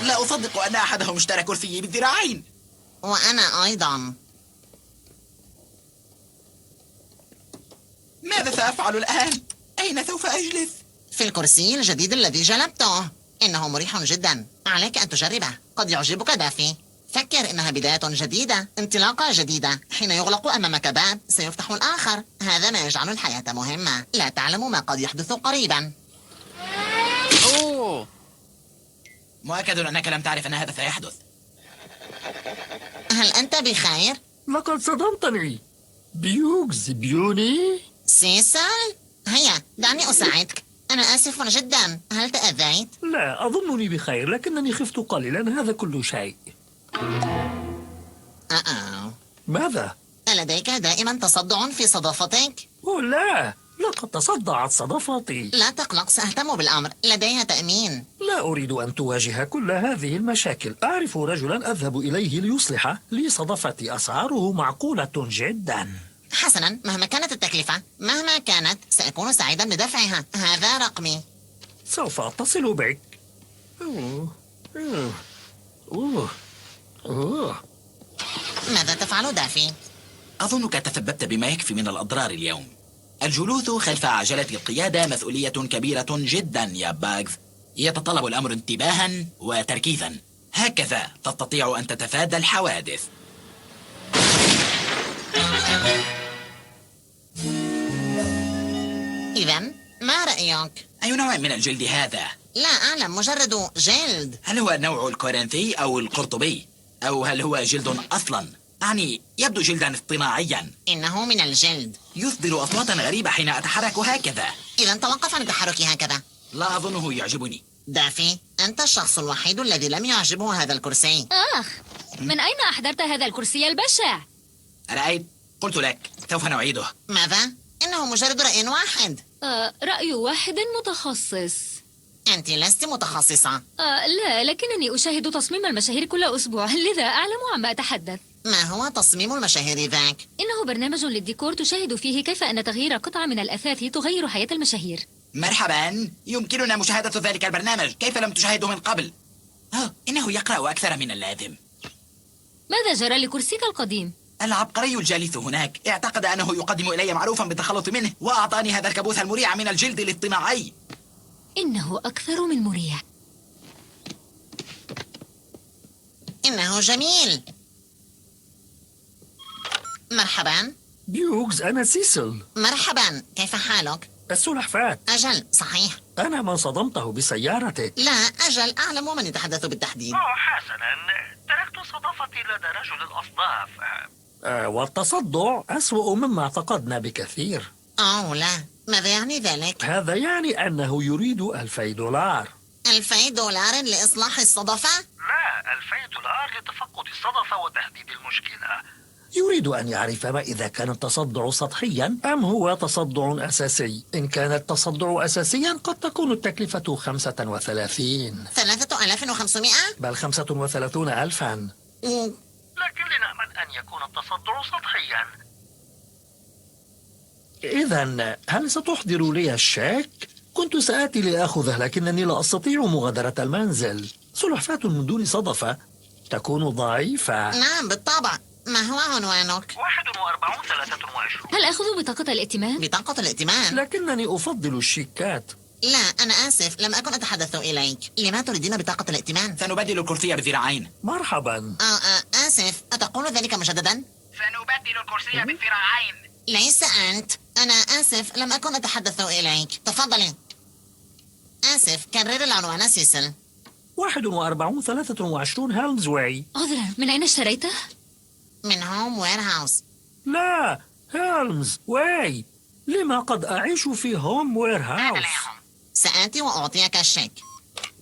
لا أصدق أن أحدهم اشترى كرسيي بالذراعين. وأنا أيضا. ماذا سأفعل الآن؟ أين سوف أجلس؟ في الكرسي الجديد الذي جلبته. إنه مريح جدا، عليك أن تجربه، قد يعجبك دافي. فكر إنها بداية جديدة، انطلاقة جديدة. حين يغلق أمامك باب سيفتح الآخر. هذا ما يجعل الحياة مهمة. لا تعلم ما قد يحدث قريبا. أوه، مؤكد أنك لم تعرف أن هذا سيحدث. هل أنت بخير؟ لقد صدمتني. بيوغز بيوني. سيسل؟ هيا دعني أساعدك. أنا آسف جدا، هل تأذيت؟ لا أظنني بخير، لكنني خفت قليلا، هذا كل شيء. ماذا؟ ألديك دائما تصدع في صدفتك؟ أوه لا، لقد تصدعت صدفتي. لا تقلق، سأهتم بالأمر، لديها تأمين. لا أريد أن تواجه كل هذه المشاكل. أعرف رجلا أذهب إليه ليصلح لي صدفتي، أسعاره معقولة جدا. حسنا، مهما كانت التكلفة، مهما كانت، سأكون سعيدا بدفعها. هذا رقمي. سوف أتصل بك. أوه. أوه. أوه. أوه. ماذا تفعل دافي؟ أظنك تسببت بما يكفي من الأضرار اليوم. الجلوس خلف عجلة القيادة مسؤولية كبيرة جدا يا باغز. يتطلب الأمر انتباها وتركيزا. هكذا تستطيع أن تتفادى الحوادث. إذن ما رأيك؟ أي نوع من الجلد هذا؟ لا أعلم، مجرد جلد. هل هو النوع الكورنثي أو القرطبي؟ أو هل هو جلد أصلا؟ أعني يبدو جلدا اصطناعيا. إنه من الجلد. يصدر أصواتا غريبة حين أتحرك هكذا. إذن توقف عن التحرك هكذا. لا أظنه يعجبني. دافي، أنت الشخص الوحيد الذي لم يعجبه هذا الكرسي. من أين أحضرت هذا الكرسي البشع؟ رأيت؟ قلت لك سوف نعيده. ماذا؟ إنه مجرد رأي واحد. رأي واحد متخصص. أنت لست متخصصة. لا، لكنني أشاهد تصميم المشاهير كل أسبوع، لذا أعلم عما أتحدث. ما هو تصميم المشاهير ذاك؟ إنه برنامج للديكور تشاهد فيه كيف أن تغيير قطعة من الأثاث تغير حياة المشاهير. مرحبا، يمكننا مشاهدة ذلك البرنامج. كيف لم تشاهده من قبل؟ إنه يقرأ أكثر من اللازم. ماذا جرى لكرسيك القديم؟ العبقري الجالس هناك اعتقد أنه يقدم إلي معروفا بالتخلص منه، وأعطاني هذا الكابوس المريع من الجلد الاصطناعي. إنه أكثر من مريح. إنه جميل. مرحبا. بيوغز، أنا سيسل. مرحبا، كيف حالك؟ السلحفاة. أجل، صحيح. أنا من صدمته بسيارتك. لا أجل، أعلم من يتحدث بالتحديد. حسنا، تركت صدفتي لدى رجل الأصداف. والتصدع أسوأ مما اعتقدنا بكثير. لا، ماذا يعني ذلك؟ هذا يعني أنه يريد $2000. $2000 لإصلاح الصدفة؟ لا، $2000 لتفقد الصدفة وتحديد المشكلة. يريد أن يعرف ما إذا كان التصدع سطحيا أم هو تصدع أساسي. إن كان التصدع أساسيا قد تكون التكلفة 35. 3500؟ بل 35,000. لكن لنأمل أن يكون التصدع سطحيا. إذن هل ستحضر لي الشيك؟ كنت سآتي لآخذه، لكنني لا أستطيع مغادرة المنزل. سلحفاة من دون صدفة تكون ضعيفة. نعم بالطبع. ما هو عنوانك؟ 41-23. هل أخذ بطاقة الائتمان؟ بطاقة الائتمان؟ لكنني أفضل الشيكات. لا، أنا آسف، لم أكن أتحدث إليك. لما تريدين بطاقة الائتمان؟ سنبدل الكرسي بذراعين. مرحبا. آسف، أتقول ذلك مجددا؟ سنبدل الكرسي بذراعين. ليس أنت. أنا آسف، لم أكن أتحدث إليك. تفضلي. آسف، كرر العنوان سيسل. 41-23 هيلمز واي. عذرا، من أين اشتريته؟ من هوم وير هاوس. لا، هيلمز واي. لما قد أعيش في هوم وير هاوس. سآتي وأعطيك الشيك.